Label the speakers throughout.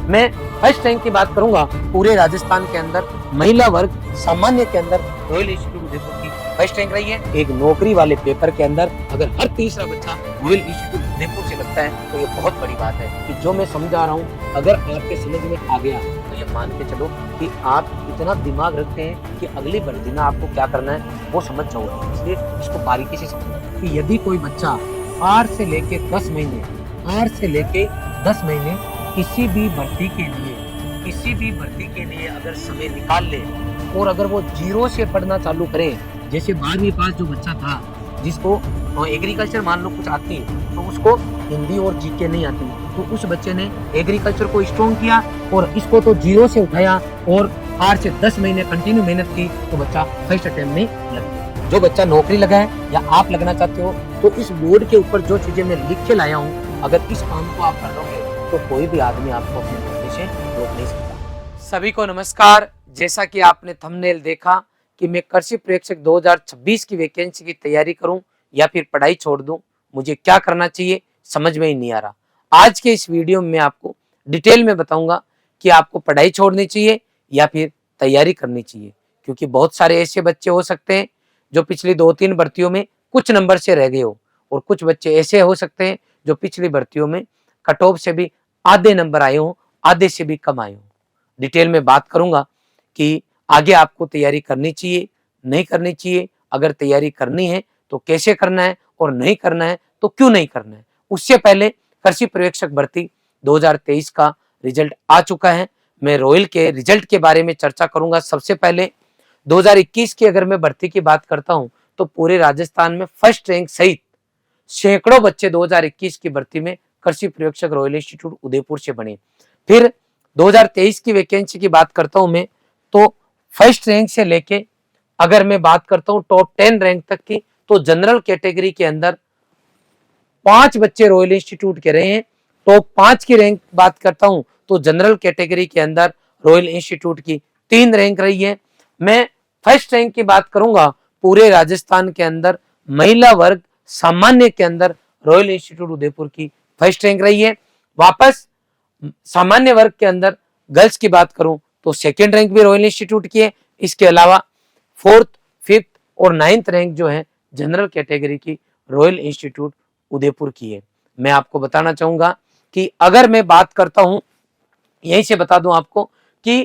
Speaker 1: मैं first rank की बात करूंगा पूरे राजस्थान के अंदर महिला वर्ग सामान्य के अंदर रॉयल इंस्टीट्यूट उदयपुर की फर्स्ट रैंक रही है। एक नौकरी वाले पेपर के अंदर अगर हर तीसरा बच्चा रॉयल इंस्टीट्यूट उदयपुर से लगता है तो ये बहुत बड़ी बात है कि जो मैं समझा रहा हूँ अगर आपके समझ में आ गया तो ये मान के चलो कि आप इतना दिमाग रखते हैं कि अगली भर्ती में आपको क्या करना है वो समझ जाओगे। इसलिए इसको बारीकी से समझो कि यदि कोई बच्चा 8 से लेके 10 महीने किसी भी भर्ती के लिए अगर समय निकाल ले और अगर वो जीरो से पढ़ना चालू करे, जैसे 12वीं पास जो बच्चा था जिसको एग्रीकल्चर मान लो कुछ आती है तो उसको हिंदी और जीके नहीं आती, तो उस बच्चे ने एग्रीकल्चर को स्ट्रॉन्ग किया और इसको तो जीरो से उठाया और 8 से 10 महीने कंटिन्यू मेहनत की तो बच्चा फर्स्ट अटेम्प्ट में लग गया। जो बच्चा नौकरी लगा है या आप लगना चाहते हो तो इस बोर्ड के ऊपर जो चीजें मैं लिख के लाया हूँ अगर इस काम को आप कर लोगे तो कोई भी आदमी आपको अपने नौकरी से रोक नहीं सकता। सभी को नमस्कार। जैसा कि आपने थंबनेल देखा कि मैं कृषि प्रेक्षक 2026 की वैकेंसी की तैयारी करूं या फिर पढ़ाई छोड़ दूं, मुझे क्या करना चाहिए समझ में ही नहीं आ रहा। आज के इस वीडियो में मैं आपको डिटेल में बताऊंगा कि आपको पढ़ाई छोड़नी चाहिए या फिर तैयारी करनी चाहिए, क्योंकि बहुत सारे ऐसे बच्चे हो सकते हैं जो पिछली 2-3 भर्तियों में कुछ नंबर से रह गए हो और कुछ बच्चे ऐसे हो सकते हैं जो पिछली भर्तियों में कट ऑफ से भी आधे नंबर आए हो, आधे से भी कम आए हो। डिटेल में बात करूंगा कि आगे आपको तैयारी करनी चाहिए नहीं करनी चाहिए, अगर तैयारी करनी है तो कैसे करना है और नहीं करना है तो क्यों नहीं करना है। उससे पहले कृषि पर्यवेक्षक भर्ती 2023 का रिजल्ट आ चुका है। मैं रॉयल के रिजल्ट के बारे में चर्चा करूंगा। सबसे पहले 2021 की अगर मैं भर्ती की बात करता हूं तो पूरे राजस्थान में फर्स्ट रैंक सहित सैकड़ों बच्चे 2021 की भर्ती में कृषि पर्यवेक्षक रॉयल इंस्टीट्यूट उदयपुर से बने। फिर 2023 की वैकेंसी की बात करता हूं मैं तो फर्स्ट रैंक से लेके अगर मैं बात करता हूं टॉप 10 रैंक तक की तो जनरल कैटेगरी के अंदर 5 बच्चे रॉयल इंस्टीट्यूट के रहे हैं। टॉप 5 की रैंक बात करता हूं तो जनरल कैटेगरी के अंदर रॉयल इंस्टीट्यूट की 3 रैंक रही है। मैं फर्स्ट रैंक की बात करूंगा पूरे राजस्थान के अंदर महिला वर्ग सामान्य के अंदर रॉयल इंस्टीट्यूट उदयपुर की फर्स्ट रैंक रही है। वापस सामान्य वर्ग के अंदर गर्ल्स की बात करूं तो सेकंड रैंक भी रॉयल इंस्टीट्यूट की है। इसके अलावा 4th, 5th और 9th रैंक जो है जनरल कैटेगरी की रॉयल इंस्टीट्यूट उदयपुर की है। मैं आपको बताना चाहूंगा कि अगर मैं बात करता हूं, यहीं से बता दूं आपको कि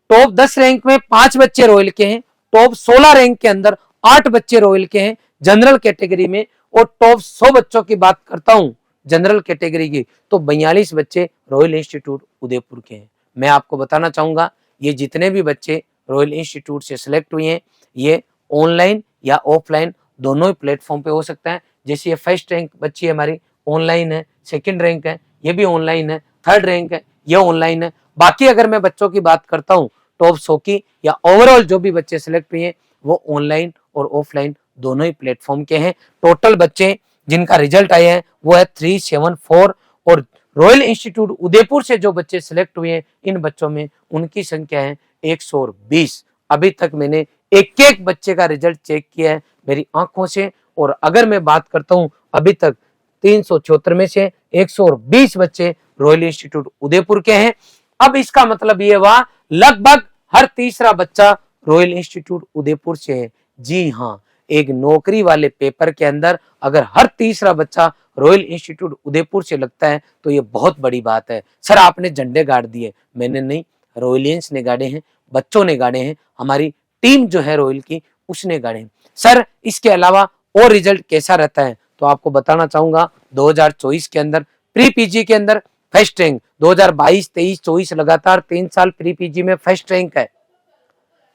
Speaker 1: टॉप 10 रैंक में 5 बच्चे रॉयल के हैं, टॉप 16 रैंक के अंदर 8 बच्चे रॉयल के हैं जनरल कैटेगरी में, और टॉप 100 बच्चों की बात करता हूं जनरल कैटेगरी की तो 42 बच्चे रॉयल इंस्टीट्यूट उदयपुर के हैं। मैं आपको बताना चाहूंगा ये जितने भी बच्चे रॉयल इंस्टीट्यूट से सिलेक्ट हुए हैं ये ऑनलाइन या ऑफलाइन दोनों ही प्लेटफॉर्म पे हो सकता है। जैसे ये फर्स्ट रैंक बच्ची हमारी ऑनलाइन है, सेकंड रैंक है ये भी ऑनलाइन है, थर्ड रैंक है ये ऑनलाइन है। बाकी अगर मैं बच्चों की बात करता हूँ टॉप 100 की या ओवरऑल जो भी बच्चे सिलेक्ट हुए हैं वो ऑनलाइन और ऑफलाइन दोनों ही प्लेटफॉर्म के हैं। टोटल बच्चे जिनका रिजल्ट आया है वो है 374 और रॉयल इंस्टीट्यूट उदयपुर से जो बच्चे सिलेक्ट हुए हैं इन बच्चों में उनकी संख्या है 120। अभी तक मैंने एक एक बच्चे का रिजल्ट चेक किया है मेरी आंखों से, और अगर मैं बात करता हूं अभी तक 374 में से 120 बच्चे रॉयल इंस्टीट्यूट उदयपुर के हैं। अब इसका मतलब ये हुआ लगभग हर तीसरा बच्चा रॉयल इंस्टीट्यूट उदयपुर से है। जी हाँ, एक नौकरी वाले पेपर के अंदर अगर हर तीसरा बच्चा रॉयल इंस्टीट्यूट उदयपुर से लगता है तो ये बहुत बड़ी बात है। सर आपने झंडे गाड़ दिए, मैंने नहीं, रॉयलियंस ने गाड़े हैं, बच्चों ने गाड़े हैं, हमारी टीम जो है रॉयल की उसने गाड़े हैं। सर इसके अलावा और रिजल्ट कैसा रहता है तो आपको बताना चाहूंगा 2024 के अंदर प्री पीजी के अंदर फर्स्ट रैंक, 2022, 23, 24 लगातार 3 साल प्री पीजी में फर्स्ट रैंक है।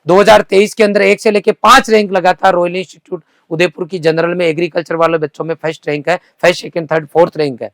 Speaker 1: 2023 के अंदर 1 से लेके 5 रैंक लगातार रॉयल इंस्टीट्यूट उदयपुर की जनरल में एग्रीकल्चर वाले बच्चों में फर्स्ट रैंक है, first, second, third, fourth rank है।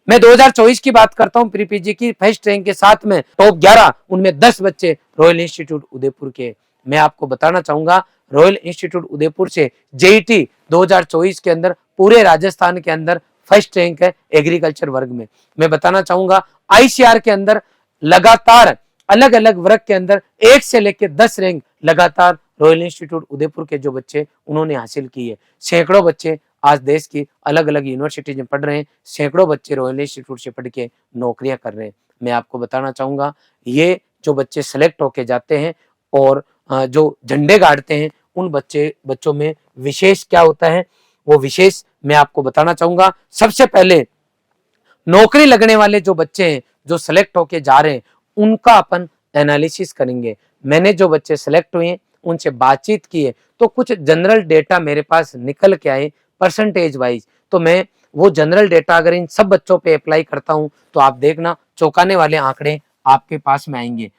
Speaker 1: मैं 2024 की बात करता हूं प्री पीजी की फर्स्ट रैंक के साथ में टॉप 11 उनमें 10 बच्चे रॉयल इंस्टीट्यूट उदयपुर के। मैं आपको बताना चाहूंगा रॉयल इंस्टीट्यूट उदयपुर से जेईटी 2024 के अंदर पूरे राजस्थान के अंदर फर्स्ट रैंक है एग्रीकल्चर वर्ग में। मैं बताना चाहूंगा आईसीआर के अंदर लगातार अलग अलग वर्ग के अंदर 1 से लेकर 10 रैंक लगातार रॉयल इंस्टीट्यूट उदयपुर के जो बच्चे उन्होंने हासिल की है। सैकड़ों बच्चे आज देश की अलग अलग यूनिवर्सिटी में पढ़ रहे हैं, सैकड़ों बच्चे रॉयल इंस्टीट्यूट से पढ़ के नौकरियां कर रहे हैं। मैं आपको बताना चाहूँगा। ये जो बच्चे सेलेक्ट होके जाते हैं और जो झंडे गाड़ते हैं, उन बच्चों में विशेष क्या होता है, वो विशेष मैं आपको बताना चाहूँगा। सबसे पहले नौकरी लगने वाले जो बच्चे हैं, जो सेलेक्ट होके जा रहे हैं, उनका अपन एनालिसिस करेंगे। मैंने जो बच्चे सेलेक्ट हुए उनसे बातचीत की है, तो कुछ जनरल डेटा मेरे पास निकल के आए परसेंटेज वाइज। तो मैं वो जनरल डेटा अगर इन सब बच्चों पे अप्लाई करता हूं, तो आप देखना चौंकाने वाले आंकड़े आपके पास में आएंगे।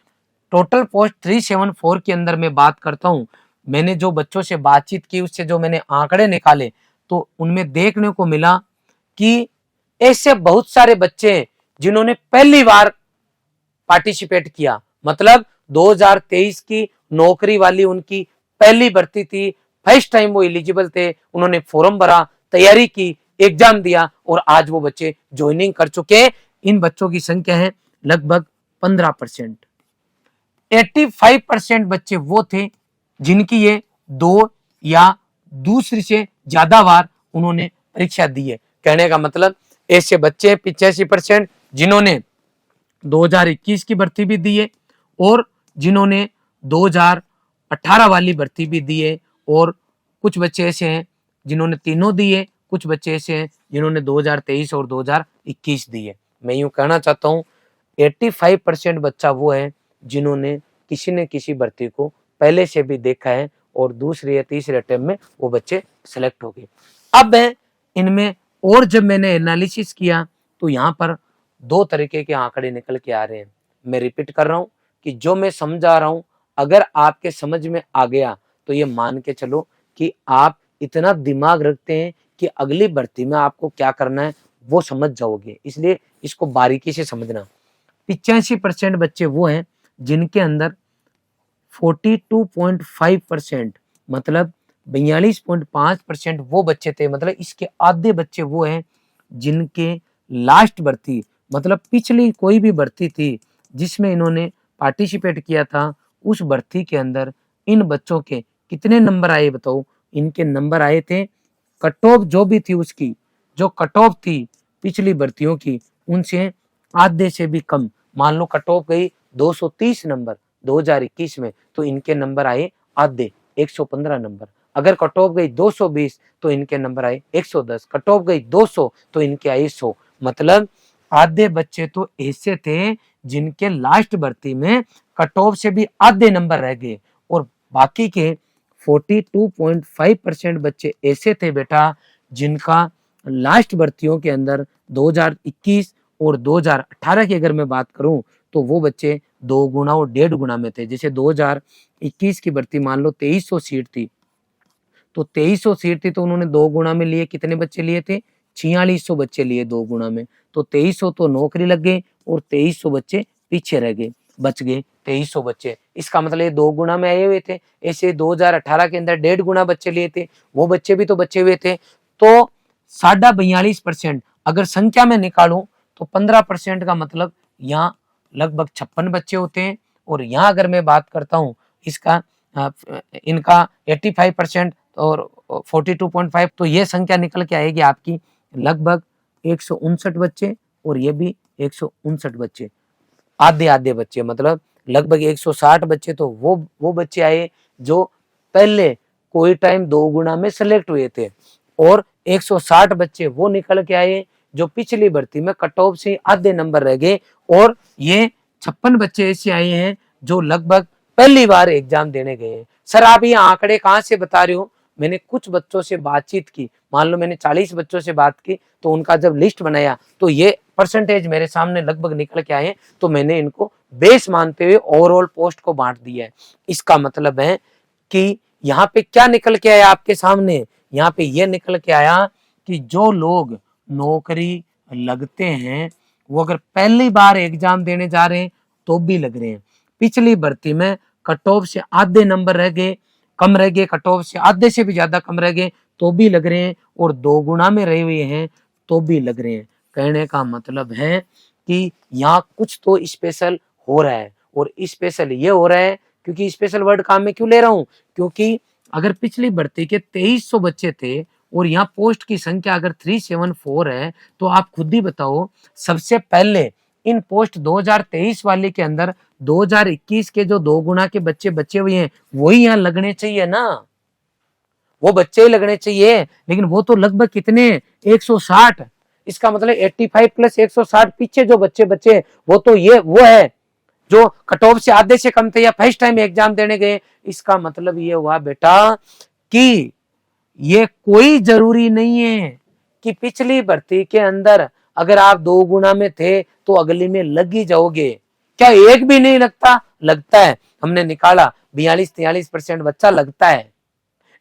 Speaker 1: टोटल पोस्ट 374 के अंदर मैं बात करता हूं, मैंने जो बच्चों से बातचीत की उससे जो मैंने आंकड़े निकाले, तो उनमें देखने को मिला कि ऐसे बहुत सारे बच्चे हैं जिन्होंने पहली बार पार्टिसिपेट किया, मतलब 2023 की नौकरी वाली उनकी पहली भर्ती थी, फर्स्ट टाइम वो एलिजिबल थे, उन्होंने फॉर्म भरा, तैयारी की, एग्जाम दिया और आज वो बच्चे ज्वाइनिंग कर चुके हैं। इन बच्चों की संख्या है लगभग 15%। 85% बच्चे वो थे जिनकी ये दो या दूसरी से ज्यादा बार उन्होंने परीक्षा दी है। कहने का मतलब ऐसे बच्चे 85% जिन्होंने 2021 की भर्ती भी दी है और जिन्होंने 2018 वाली भर्ती भी दी है, और कुछ बच्चे ऐसे हैं जिन्होंने तीनों दी है, कुछ बच्चे ऐसे हैं जिन्होंने 2023 और 2021 दी है। मैं यूं कहना चाहता हूं 85% बच्चा वो है जिन्होंने किसी न किसी भर्ती को पहले से भी देखा है और दूसरे या तीसरे अटेम्प्ट में वो बच्चे सेलेक्ट हो गए। अब इनमें और जब मैंने एनालिसिस किया तो यहाँ पर दो तरीके के आंकड़े निकल के आ रहे हैं। मैं रिपीट कर रहा हूँ कि जो मैं समझा रहा हूँ अगर आपके समझ में आ गया तो ये मान के चलो कि आप इतना दिमाग रखते हैं कि अगली भर्ती में आपको क्या करना है वो समझ जाओगे, इसलिए इसको बारीकी से समझना। 85% बच्चे वो हैं जिनके अंदर 42.5% मतलब 42.5% वो बच्चे थे, मतलब इसके आधे बच्चे वो हैं जिनके लास्ट भर्ती मतलब पिछली कोई भी भर्ती थी जिसमें इन्होंने पार्टिसिपेट किया था, उस भर्ती के अंदर इन बच्चों के कितने नंबर आए बताओ। इनके नंबर आए थे, कट ऑफ जो भी थी उसकी, जो कट ऑफ थी पिछली भर्तियों की उनसे आधे से भी कम। मान लो कट ऑफ गई 230 नंबर 2021 में, तो इनके नंबर आए आधे 115 नंबर। अगर कट ऑफ गई 220 तो इनके नंबर आए 110, कट ऑफ गई 200 तो इनके आए 100। मतलब आधे बच्चे तो ऐसे थे जिनके लास्ट भर्ती में कट ऑफ से भी आधे नंबर रह गए, और बाकी के 42.5% बच्चे ऐसे थे बेटा जिनका लास्ट भर्तियों के अंदर 2021 और 2018 की अगर मैं बात करूं तो वो बच्चे 2 गुना और 1.5 गुना में थे। जैसे 2021 की भर्ती मान लो 2300 सीट थी, तो 2300 सीट थी तो उन्होंने 2 गुना में लिए, कितने बच्चे लिए थे 4600 बच्चे लिए 2 गुना में, तो 2300 तो नौकरी लग गई और 2300 बच्चे पीछे रह गए, बच गए 2300 बच्चे। इसका मतलब ये 2 गुना में आए हुए थे। ऐसे 2018 के अंदर 1.5 गुना बच्चे लिए थे, वो बच्चे भी तो बचे हुए थे। तो 42.5% अगर संख्या में निकालूं तो 15% का मतलब यहाँ लगभग 56 बच्चे होते हैं। और यहाँ अगर मैं बात करता हूँ इसका इनका 85% और 42.5, तो ये संख्या निकल के आएगी आपकी लगभग 159 बच्चे, और ये भी 159 बच्चे, आधे आधे बच्चे, मतलब लगभग 160 बच्चे तो वो बच्चे आए जो पहले कोई टाइम 2 गुना में सेलेक्ट हुए थे, और 160 बच्चे वो निकल के आए जो पिछली भर्ती में कट ऑफ से आधे नंबर रह गए, और ये 56 बच्चे ऐसे आए हैं जो लगभग पहली बार एग्जाम देने गए हैं। सर आप ये आंकड़े कहाँ से बता रहे हो? मैंने कुछ बच्चों से बातचीत की, मान लो मैंने 40 बच्चों से बात की, तो उनका जब लिस्ट बनाया तो ये परसेंटेज मेरे सामने लगभग निकल के आए, तो मैंने इनको बेस मानते हुए ओवरऑल पोस्ट को बांट दिया है। इसका मतलब है कि यहाँ पे क्या निकल के आया आपके सामने, यहाँ पे ये निकल के आया कि जो लोग नौकरी लगते हैं वो अगर पहली बार एग्जाम देने जा रहे हैं तो भी लग रहे हैं, पिछली भर्ती में कट ऑफ से आधे नंबर रह गए, कम रह गए, कट ऑफ से आधे से भी ज्यादा कम रह गए तो भी लग रहे हैं, और 2 गुना में रहे हुए हैं तो भी लग रहे हैं। कहने का मतलब है कि यहाँ कुछ तो स्पेशल हो रहा है, और स्पेशल ये हो रहा है क्योंकि स्पेशल वर्ड काम में क्यों ले रहा हूँ, क्योंकि अगर पिछली भर्ती के 2300 बच्चे थे और यहाँ पोस्ट की संख्या अगर 374 है, तो आप खुद ही बताओ सबसे पहले इन पोस्ट 2023 वाले के अंदर 2021 के जो 2 गुना के बच्चे बचे हुए हैं वही यहाँ लगने चाहिए ना, वो बच्चे ही लगने चाहिए। लेकिन वो तो लगभग कितने 160, इसका मतलब 85 प्लस 160 पीछे जो बच्चे बचे वो तो ये वो है जो कट ऑफ से आधे से कम थे या फर्स्ट टाइम एग्जाम देने गए। इसका मतलब ये हुआ बेटा कि ये कोई जरूरी नहीं है कि पिछली भर्ती के अंदर अगर आप 2 गुना में थे तो अगली में लग ही जाओगे। क्या एक भी नहीं लगता? लगता है। हमने निकाला 42-43% बच्चा लगता है,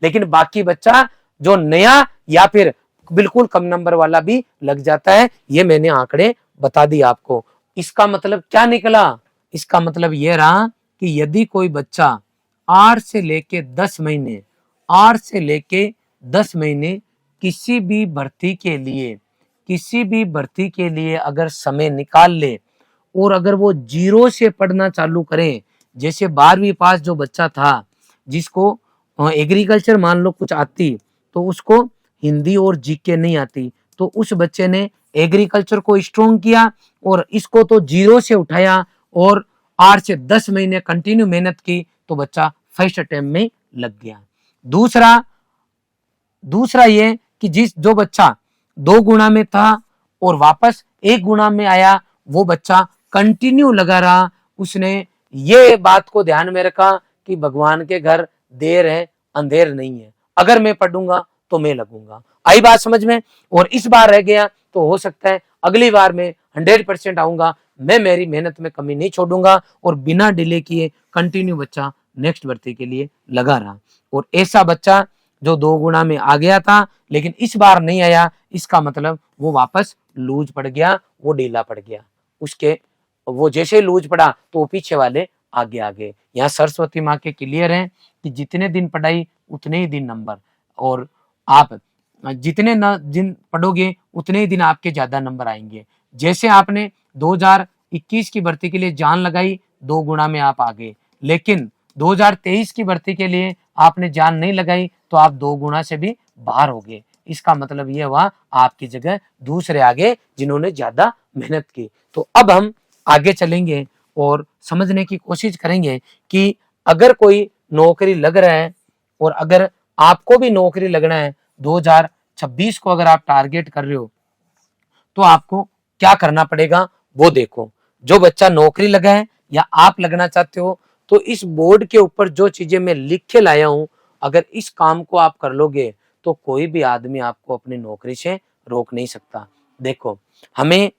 Speaker 1: लेकिन बाकी बच्चा जो नया या फिर बिल्कुल कम नंबर वाला भी लग जाता है। ये मैंने आंकड़े बता दिए आपको। इसका मतलब क्या निकला? इसका मतलब यह रहा कि यदि कोई बच्चा 8 से लेके 10 महीने 8 से लेके 10 महीने किसी भी भर्ती के लिए अगर समय निकाल ले और अगर वो 0 से पढ़ना चालू करें, जैसे 12वीं पास जो बच्चा था जिसको एग्रीकल्चर मान लो कुछ आती तो उसको हिंदी और जीके नहीं आती, तो उस बच्चे ने एग्रीकल्चर को स्ट्रॉन्ग किया और इसको तो 0 से उठाया और 8 से 10 महीने कंटिन्यू मेहनत की तो बच्चा फर्स्ट अटेम्प्ट में लग गया। दूसरा ये कि जो बच्चा 2 गुना में था और वापस 1 गुना में आया वो बच्चा कंटिन्यू लगा रहा। उसने ये बात को ध्यान में रखा कि भगवान के घर देर है अंधेर नहीं है, अगर मैं पढ़ूंगा तो मैं लगूंगा। आई बात समझ में? और इस बार रह गया तो हो सकता है अगली बार में 100% आऊंगा। मैं मेरी मेहनत में कमी नहीं छोड़ूंगा और बिना डिले किए कंटिन्यू बच्चा नेक्स्ट भर्ती के लिए लगा रहा। और ऐसा बच्चा जो 2 गुना में आ गया था लेकिन इस बार नहीं आया, इसका मतलब वो वापस लूज पड़ गया, वो ढीला पड़ गया। उसके वो जैसे लूज पड़ा तो वो पीछे वाले आगे। यहाँ सरस्वती माँ के क्लियर है कि जितने दिन पढ़ाई उतने ही दिन नंबर, और आप जितने दिन पढ़ोगे उतने ही दिन आपके ज्यादा नंबर आएंगे। जैसे आपने 2021 की भर्ती के लिए जान लगाई 2 गुना में आप आ गए, लेकिन 2023 की भर्ती के लिए आपने जान नहीं लगाई तो आप 2 गुना से भी बाहर हो गए। इसका मतलब यह हुआ आपकी जगह दूसरे आगे जिन्होंने ज्यादा मेहनत की। तो अब हम आगे चलेंगे और समझने की कोशिश करेंगे कि अगर कोई नौकरी लग रहा है और अगर आपको भी नौकरी लगना है 2026 को अगर आप टारगेट कर रहे हो तो आपको क्या करना पड़ेगा वो देखो। जो बच्चा नौकरी लगा है या आप लगना चाहते हो तो इस बोर्ड के ऊपर जो चीजें मैं लिख के लाया हूं, अगर इस काम को आप कर लोगे तो कोई भी आदमी आपको अपनी नौकरी से रोक नहीं सकता। देखो, हमें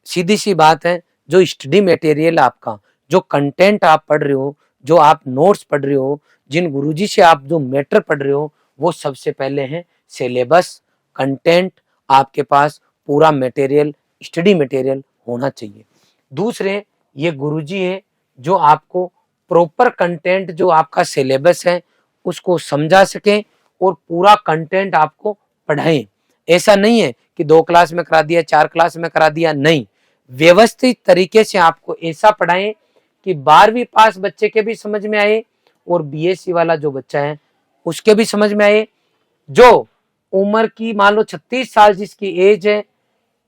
Speaker 1: सीधी सी बात है, जो स्टडी मटेरियल आपका, जो कंटेंट आप पढ़ रहे हो, जो आप नोट्स पढ़ रहे हो, जिन गुरुजी से आप जो मैटर पढ़ रहे हो, वो सबसे पहले है सिलेबस, कंटेंट, आपके पास पूरा मटेरियल, स्टडी मटेरियल होना चाहिए। दूसरे ये गुरुजी है जो आपको प्रॉपर कंटेंट, जो आपका सिलेबस है उसको समझा सके और पूरा कंटेंट आपको पढ़ाएं। ऐसा नहीं है कि 2 क्लास में करा दिया, 4 क्लास में करा दिया, नहीं, व्यवस्थित तरीके से आपको ऐसा पढ़ाएं कि 12वीं पास बच्चे के भी समझ में आए और बीएससी वाला जो बच्चा है उसके भी समझ में आए। जो उम्र की मान लो 36 साल जिसकी एज है,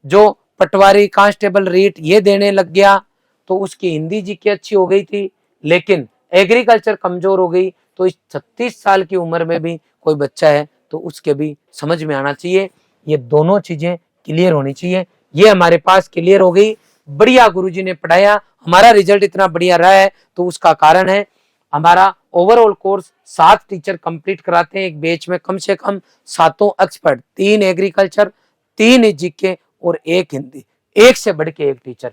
Speaker 1: जो पटवारी, कांस्टेबल, रीट ये देने लग गया तो उसकी हिंदी जीके अच्छी हो गई थी, लेकिन एग्रीकल्चर कमजोर हो गई, तो इस 36 साल की उम्र में भी कोई बच्चा है तो उसके भी समझ में आना चाहिए। ये दोनों चीजें क्लियर होनी चाहिए। ये हमारे पास क्लियर हो गई, बढ़िया गुरुजी ने पढ़ाया, हमारा रिजल्ट इतना बढ़िया रहा है तो उसका कारण है हमारा ओवरऑल कोर्स 7 टीचर कंप्लीट कराते हैं एक बैच में, कम से कम 7 एक्सपर्ट, 3 एग्रीकल्चर, 3 जीके और 1 हिंदी, एक से बढ़ के 1 टीचर।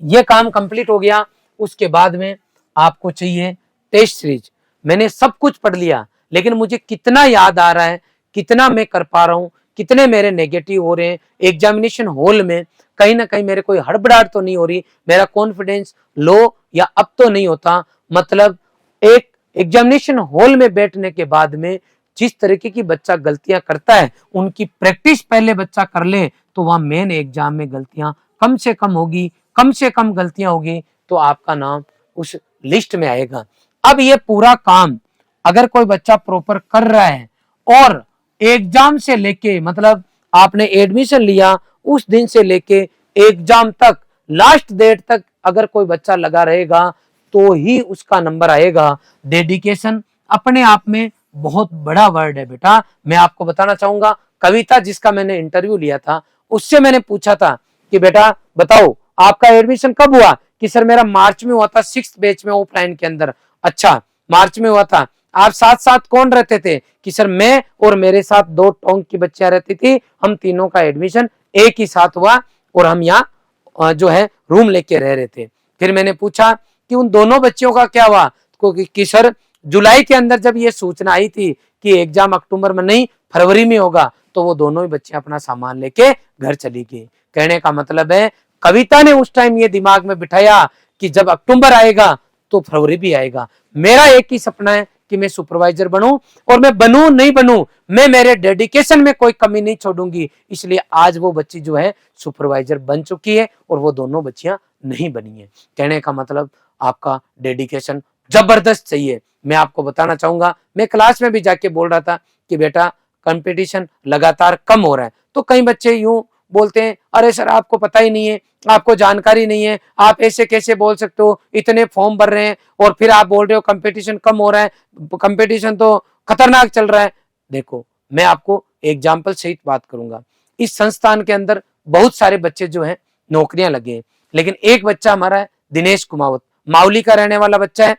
Speaker 1: ये काम कंप्लीट हो गया। उसके बाद में आपको चाहिए टेस्ट सीरीज। मैंने सब कुछ पढ़ लिया लेकिन मुझे कितना याद आ रहा है, कितना मैं कर पा रहा हूँ, कितने मेरे नेगेटिव हो रहे हैं एग्जामिनेशन हॉल में, कहीं ना कहीं मेरे कोई हड़बड़ाहट तो नहीं हो रही, मेरा कॉन्फिडेंस लो या अप तो नहीं होता। मतलब एक एग्जामिनेशन हॉल में बैठने के बाद में जिस तरीके की बच्चा गलतियां करता है उनकी प्रैक्टिस पहले बच्चा कर ले तो वहां मेन एग्जाम में गलतियां कम से कम होगी, कम से कम गलतियां होगी तो आपका नाम उस लिस्ट में आएगा। अब ये पूरा काम अगर कोई बच्चा प्रॉपर कर रहा है और एग्जाम से लेके, मतलब आपने एडमिशन लिया उस दिन से लेके एग्जाम तक लास्ट डेट तक अगर कोई बच्चा लगा रहेगा तो ही उसका नंबर आएगा। डेडिकेशन अपने आप में बहुत बड़ा वर्ड है बेटा। मैं आपको बताना चाहूंगा, कविता जिसका मैंने इंटरव्यू लिया था उससे मैंने पूछा था कि बेटा बताओ आपका एडमिशन कब हुआ, कि सर मेरा मार्च में हुआ था 6th बैच में ऑफलाइन के अंदर। अच्छा मार्च में हुआ था, आप साथ साथ कौन रहते थे, कि सर मैं और मेरे साथ 2 टोंक की बच्चियां रहती थी, हम तीनों का एडमिशन एक ही साथ हुआ और हम यहाँ जो है रूम लेके रह रहे थे। फिर मैंने पूछा कि उन दोनों बच्चियों का क्या हुआ, कि सर जुलाई के अंदर जब ये सूचना आई थी कि एग्जाम अक्टूबर में नहीं फरवरी में होगा, तो वो दोनों ही बच्चे अपना सामान लेके घर चली गई। कहने का मतलब है कविता ने उस टाइम ये दिमाग में बिठाया कि जब अक्टूबर आएगा तो फरवरी भी आएगा। मेरा एक ही सपना है कि मैं सुपरवाइजर बनूं, और मैं बनूं नहीं बनूं, मैं मेरे डेडिकेशन में कोई कमी नहीं छोड़ूंगी। इसलिए आज वो बच्ची जो है सुपरवाइजर बन चुकी है और वो दोनों बच्चियां नहीं बनी है। कहने का मतलब आपका डेडिकेशन जबरदस्त चाहिए। मैं आपको बताना चाहूंगा, मैं क्लास में भी जाके बोल रहा था कि बेटा कंपटीशन लगातार कम हो रहा है, तो कई बच्चे यूं बोलते हैं अरे सर आपको पता ही नहीं है, आपको जानकारी नहीं है, आप ऐसे कैसे बोल सकते हो, इतने फॉर्म भर रहे हैं और फिर आप बोल रहे हो कंपटीशन कम हो रहा है, कंपटीशन तो खतरनाक चल रहा है। देखो मैं आपको एग्जाम्पल सहित बात करूंगा, इस संस्थान के अंदर बहुत सारे बच्चे जो हैं नौकरियां लगे हैं, लेकिन एक बच्चा हमारा है दिनेश कुमावत, मावली का रहने वाला बच्चा है।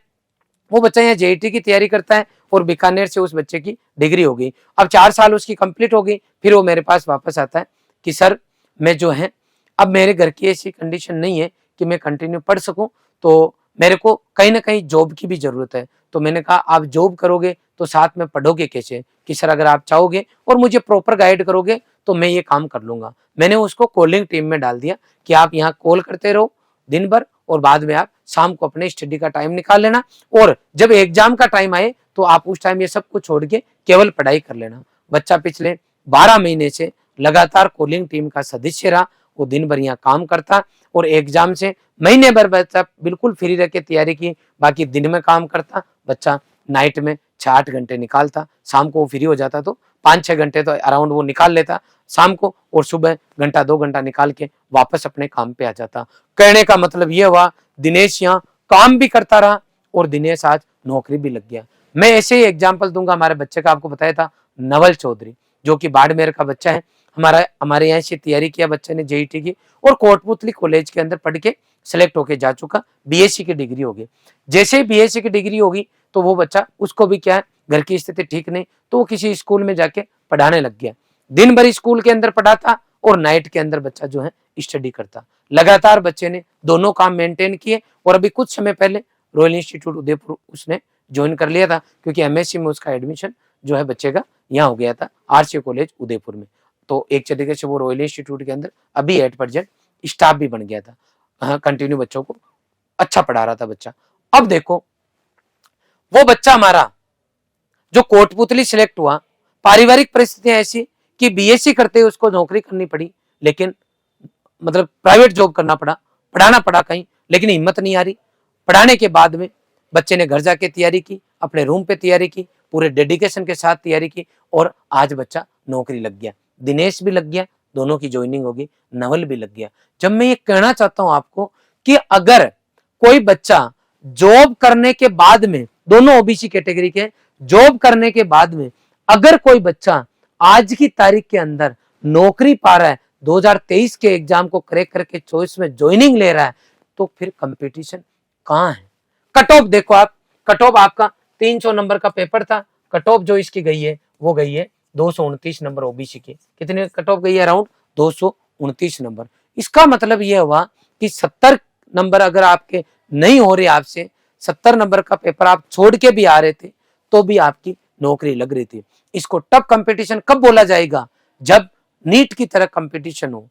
Speaker 1: वो बच्चा यहाँ जेईटी की तैयारी करता है और बीकानेर से उस बच्चे की डिग्री हो गई, अब 4 साल उसकी कंप्लीट हो गई। फिर वो मेरे पास वापस आता है कि सर मैं जो है अब मेरे घर की ऐसी कंडीशन नहीं है कि मैं कंटिन्यू पढ़ सकूं, तो मेरे को कहीं ना कहीं जॉब की भी जरूरत है। तो मैंने कहा आप जॉब करोगे तो साथ में पढ़ोगे कैसे, कि सर अगर आप चाहोगे और मुझे प्रॉपर गाइड करोगे तो मैं ये काम कर लूंगा। मैंने उसको कॉलिंग टीम में डाल दिया कि आप यहाँ कॉल करते रहो दिन भर और बाद में आप शाम को अपने स्टडी का टाइम निकाल लेना, और जब एग्जाम का टाइम आए तो आप उस टाइम ये सब कुछ छोड़ के केवल पढ़ाई कर लेना। बच्चा पिछले 12 महीने से लगातार कॉलिंग टीम का सदस्य रहा, वो दिन भर यहाँ काम करता और एग्जाम से महीने भर बच्चा बिल्कुल फ्री रह के तैयारी की, बाकी दिन में काम करता। बच्चा नाइट में 6-8 घंटे निकालता, शाम को वो फ्री हो जाता तो 5-6 घंटे तो अराउंड वो निकाल लेता शाम को, और सुबह घंटा 2 घंटा निकाल के वापस अपने काम पे आ जाता। कहने का मतलब ये हुआ दिनेश यहाँ काम भी करता रहा और दिनेश आज नौकरी भी लग गया। मैं ऐसे ही एग्जाम्पल दूंगा, हमारे बच्चे का आपको बताया था नवल चौधरी, जो कि बाड़मेर का बच्चा है, हमारे यहाँ से तैयारी किया बच्चे ने जेईटी की और कोटपुतली कॉलेज के अंदर पढ़ के सिलेक्ट होके जा चुका, बीएससी की डिग्री होगी। जैसे ही बीएससी की डिग्री होगी तो वो बच्चा, उसको भी क्या है घर की स्थिति ठीक नहीं, तो वो किसी स्कूल में जाके पढ़ाने लग गया। दिन भर स्कूल के अंदर पढ़ाता और नाइट के अंदर बच्चा जो है स्टडी करता। लगातार बच्चे ने दोनों काम मेंटेन किए और अभी कुछ समय पहले रॉयल इंस्टीट्यूट उदयपुर उसने ज्वाइन कर लिया था, क्योंकि एमएससी में उसका एडमिशन जो है बच्चे का यहाँ हो गया था आरसी कॉलेज उदयपुर में। तो एक तरीके से वो रॉयल इंस्टीट्यूट के अंदर अभी एट प्रेजेंट स्टाफ भी बन गया था। हाँ, कंटिन्यू बच्चों को अच्छा पढ़ा रहा था बच्चा। अब देखो वो बच्चा हमारा जो कोटपुतली सिलेक्ट हुआ, पारिवारिक परिस्थितियां ऐसी कि बीएससी करते हुए उसको नौकरी करनी पड़ी, लेकिन मतलब प्राइवेट जॉब करना पड़ा, पढ़ाना पड़ा कहीं, लेकिन हिम्मत नहीं आ रही। पढ़ाने के बाद में बच्चे ने घर जाके तैयारी की, अपने रूम पे तैयारी की, पूरे डेडिकेशन के साथ तैयारी की और आज बच्चा नौकरी लग गया। दिनेश भी लग गया, दोनों की ज्वाइनिंग होगी, नवल भी लग गया। जब मैं ये कहना चाहता हूं आपको कि अगर कोई बच्चा जॉब करने के बाद में, दोनों ओबीसी कैटेगरी के, जॉब करने के बाद में अगर कोई बच्चा आज की तारीख के अंदर नौकरी पा रहा है, 2023 के एग्जाम को क्रैक करके 24 में ज्वाइनिंग ले रहा है, तो फिर कंपटीशन कहां है। कट ऑफ देखो आप, कट ऑफ आपका 300 नंबर का पेपर था, कट ऑफ जो इसकी गई है वो गई है 229 नंबर ओबीसी की। कितने कट ऑफ गई है? Around 229 number. इसका मतलब यह हुआ कि 70 नंबर अगर आपके नहीं हो रहे, आपसे 70 नंबर का पेपर आप छोड़ के भी आ रहे थे तो भी आपकी नौकरी लग रही थी। इसको टफ कंपटीशन कब बोला जाएगा? जब नीट की तरह कंपटीशन हो,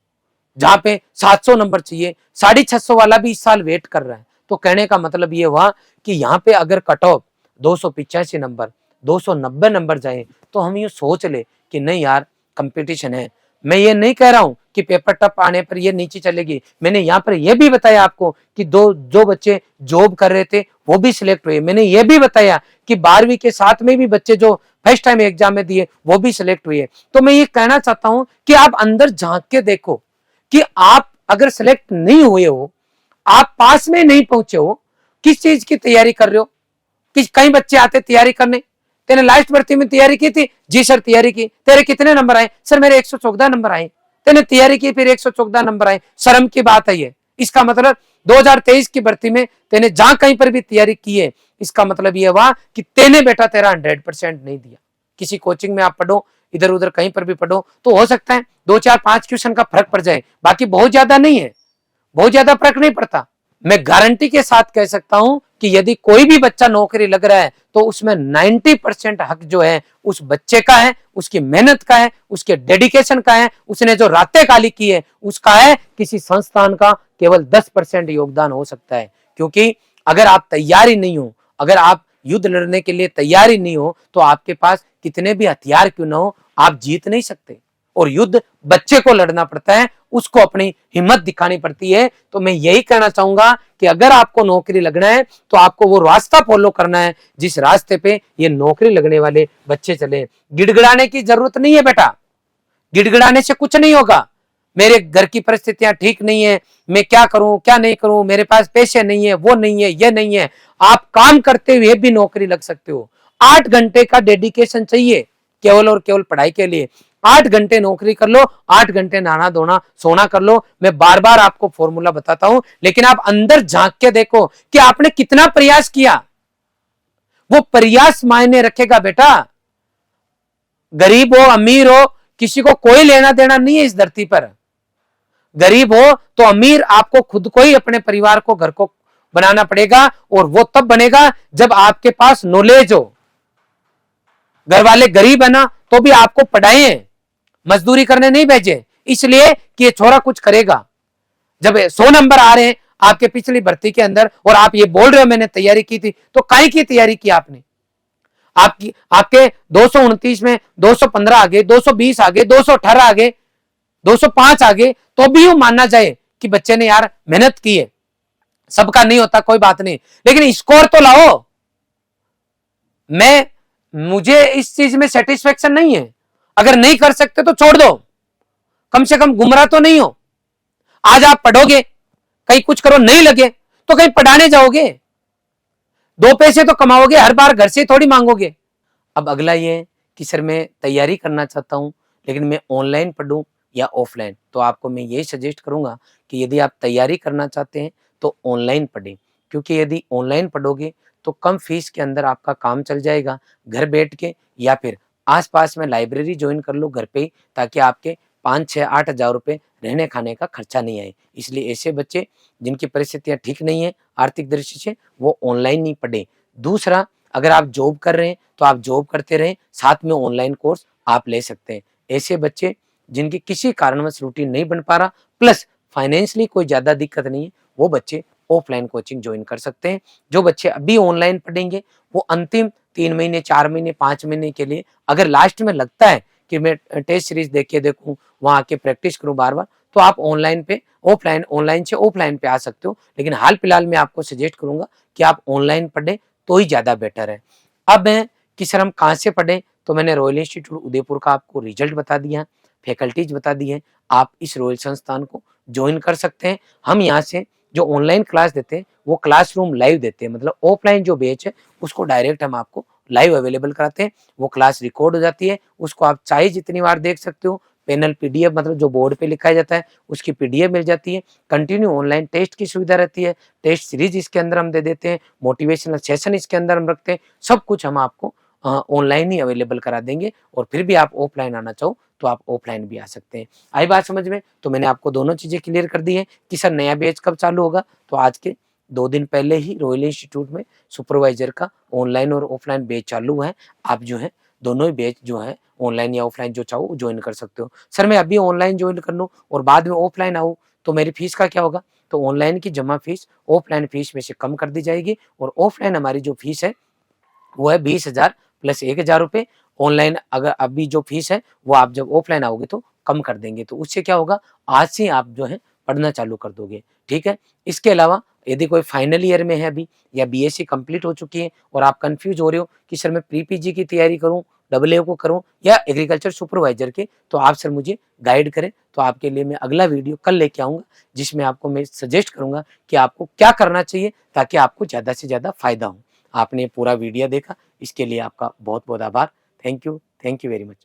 Speaker 1: जहां पे 700 नंबर चाहिए, 650 वाला भी इस साल वेट कर रहा है। तो कहने का मतलब ये हुआ कि यहाँ पे अगर कट ऑफ 285 नंबर, 290 नंबर जाए तो हम ये सोच ले कि नहीं यार कंपटीशन है। मैं ये नहीं कह रहा हूं कि पेपर टफ आने पर ये नीचे चलेगी। मैंने यहाँ पर यह भी बताया आपको कि जो बच्चे जॉब कर रहे थे वो भी सिलेक्ट हुए। मैंने ये भी बताया कि 12वीं के साथ में भी बच्चे जो फर्स्ट टाइम एग्जाम में दिए वो भी सिलेक्ट हुए। तो मैं ये कहना चाहता हूं कि आप अंदर झांक के देखो कि आप अगर सिलेक्ट नहीं हुए हो आप पास में नहीं पहुंचे हो, किस चीज की तैयारी कर रहे हो? कई बच्चे आते तैयारी करने, तेने लास्ट भर्ती में तैयारी की थी? जी सर तैयारी की। तेरे कितने नंबर आए? सर मेरे 114 नंबर आए। तेने तैयारी की फिर 114 नंबर आए, शर्म की बात है ये। इसका मतलब 2023 की भर्ती में तेने जहां कहीं पर भी तैयारी की है, इसका मतलब ये हुआ कि तेने बेटा तेरा 100% नहीं दिया। किसी कोचिंग में आप पढ़ो, इधर उधर कहीं पर भी पढ़ो, तो हो सकता है 2 4 5 क्वेश्चन का फर्क पड़ जाए, बाकी बहुत ज्यादा नहीं है, बहुत ज्यादा फर्क नहीं पड़ता। मैं गारंटी के साथ कह सकता हूं कि यदि कोई भी बच्चा नौकरी लग रहा है तो उसमें 90% हक जो है उस बच्चे का है, उसकी मेहनत का है, उसके डेडिकेशन का है, उसने जो रातें काली की है उसका है। किसी संस्थान का केवल 10% योगदान हो सकता है, क्योंकि अगर आप तैयार ही नहीं हो, अगर आप युद्ध लड़ने के लिए तैयार ही नहीं हो, तो आपके पास कितने भी हथियार क्यों ना हो, आप जीत नहीं सकते। और युद्ध बच्चे को लड़ना पड़ता है, उसको अपनी हिम्मत दिखानी पड़ती है। तो मैं यही कहना चाहूंगा कि अगर आपको नौकरी लगना है तो आपको वो रास्ता फॉलो करना है जिस रास्ते पे ये नौकरी लगने वाले बच्चे चले। गिड़गिड़ाने की जरूरत नहीं है बेटा, गिड़गिड़ाने से कुछ नहीं होगा। मेरे घर की परिस्थितियां ठीक नहीं है, मैं क्या करूं क्या नहीं करूं, मेरे पास पैसे नहीं है, वो नहीं है, ये नहीं है। आप काम करते हुए भी नौकरी लग सकते हो। 8 घंटे का डेडिकेशन चाहिए केवल और केवल पढ़ाई के लिए। 8 घंटे नौकरी कर लो, 8 घंटे नहाना धोना सोना कर लो। मैं बार बार आपको फॉर्मूला बताता हूं, लेकिन आप अंदर झांक के देखो कि आपने कितना प्रयास किया। वो प्रयास मायने रखेगा बेटा। गरीब हो अमीर हो, किसी को कोई लेना देना नहीं है इस धरती पर। गरीब हो तो अमीर, आपको खुद को ही अपने परिवार को, घर को बनाना पड़ेगा, और वो तब बनेगा जब आपके पास नॉलेज हो। घर वाले गरीब है ना, तो भी आपको पढ़ाए, मजदूरी करने नहीं भेजे, इसलिए कि ये छोरा कुछ करेगा। जब 100 नंबर आ रहे हैं आपके पिछली भर्ती के अंदर और आप ये बोल रहे हो मैंने तैयारी की थी, तो काहे की तैयारी की आपने? आपकी आपके 229 में 215 आ गए, 220 आ गए, 218 आ गए, 205 आ गए, तो भी यूं मानना जाए कि बच्चे ने यार मेहनत की है। सबका नहीं होता, कोई बात नहीं, लेकिन स्कोर तो लाओ। मुझे इस चीज में सेटिस्फेक्शन नहीं है। अगर नहीं कर सकते तो छोड़ दो, कम से कम गुमराह तो नहीं हो। आज आप पढ़ोगे, कहीं कुछ करो नहीं लगे तो कहीं पढ़ाने जाओगे, 2 पैसे तो कमाओगे, हर बार घर से थोड़ी मांगोगे। अब अगला ये है कि सर मैं तैयारी करना चाहता हूं, लेकिन मैं ऑनलाइन पढ़ूं या ऑफलाइन? तो आपको मैं यही सजेस्ट करूंगा कि यदि आप तैयारी करना चाहते हैं तो ऑनलाइन पढ़ें, क्योंकि यदि ऑनलाइन पढ़ोगे तो कम फीस के अंदर आपका काम चल जाएगा घर बैठ के, या फिर आसपास में लाइब्रेरी ज्वाइन कर लो घर पे ही, ताकि आपके 5 6 8 हज़ार रुपये रहने खाने का खर्चा नहीं आए। इसलिए ऐसे बच्चे जिनकी परिस्थितियां ठीक नहीं है आर्थिक दृष्टि से, वो ऑनलाइन नहीं पढ़े। दूसरा, अगर आप जॉब कर रहे हैं तो आप जॉब करते रहें, साथ में ऑनलाइन कोर्स आप ले सकते हैं। ऐसे बच्चे जिनकी किसी कारणवश रूटीन नहीं बन पा रहा, प्लस फाइनेंशियली कोई ज़्यादा दिक्कत नहीं है, वो बच्चे ऑफलाइन कोचिंग ज्वाइन कर सकते हैं। जो बच्चे अभी ऑनलाइन पढ़ेंगे वो अंतिम 3 महीने 4 महीने 5 महीने के लिए, अगर लास्ट में लगता है कि मैं टेस्ट सीरीज देख के देखूँ, वहाँ आके प्रैक्टिस करूँ बार बार, तो आप ऑनलाइन पे ऑफलाइन, ऑनलाइन से ऑफलाइन पे आ सकते हो। लेकिन हाल फिलहाल मैं आपको सजेस्ट करूंगा कि आप ऑनलाइन पढ़ें तो ही ज़्यादा बेटर है। अब है कि सर हम कहाँ से पढ़ें, तो मैंने रॉयल इंस्टीट्यूट उदयपुर का आपको रिजल्ट बता दिया, फैकल्टीज बता दी है। आप इस रॉयल संस्थान को ज्वाइन कर सकते हैं। हम यहाँ से जो ऑनलाइन क्लास देते हैं वो क्लासरूम लाइव देते हैं, मतलब ऑफलाइन जो बैच है उसको डायरेक्ट हम आपको लाइव अवेलेबल कराते हैं। वो क्लास रिकॉर्ड हो जाती है, उसको आप चाहे जितनी बार देख सकते हो। पैनल पीडीएफ, मतलब जो बोर्ड पे लिखा जाता है उसकी पीडीएफ मिल जाती है। कंटिन्यू ऑनलाइन टेस्ट की सुविधा रहती है, टेस्ट सीरीज इसके अंदर हम दे देते हैं, मोटिवेशनल सेशन इसके अंदर हम रखते हैं। सब कुछ हम आपको ऑनलाइन ही अवेलेबल करा देंगे। और फिर भी आप ऑफलाइन आना चाहो तो आप ऑफलाइन भी आ सकते हैं। आई बात समझ में? तो मैंने आपको दोनों चीजें क्लियर कर दी है कि सर नया बैच कब चालू होगा। तो आज के 2 दिन पहले ही रॉयल इंस्टीट्यूट में सुपरवाइजर का ऑनलाइन और ऑफलाइन बैच चालू हुआ है। आप जो है दोनों ही बैच जो है ऑनलाइन या ऑफलाइन जो चाहो ज्वाइन कर सकते हो। सर मैं अभी ऑनलाइन ज्वाइन कर लूँ और बाद में ऑफलाइन आऊँ तो मेरी फीस का क्या होगा? तो ऑनलाइन की जमा फीस ऑफलाइन फीस में से कम कर दी जाएगी, और ऑफलाइन हमारी जो फीस है वो है 20,000 प्लस 1,000 रुपये। ऑनलाइन अगर अभी जो फीस है वो आप जब ऑफलाइन आओगे तो कम कर देंगे। तो उससे क्या होगा, आज से आप जो है पढ़ना चालू कर दोगे। ठीक है। इसके अलावा यदि कोई फाइनल ईयर में है अभी, या बीएससी कंप्लीट हो चुकी है और आप कंफ्यूज हो रहे हो कि सर मैं प्री पीजी की तैयारी करूं AA को करूँ या एग्रीकल्चर सुपरवाइजर के, तो आप सर मुझे गाइड करें। तो आपके लिए मैं अगला वीडियो कल लेके आऊँगा, जिसमें आपको मैं सजेस्ट करूँगा कि आपको क्या करना चाहिए ताकि आपको ज़्यादा से ज़्यादा फ़ायदा हो। आपने पूरा वीडियो देखा, इसके लिए आपका बहुत-बहुत आभार। Thank you very much.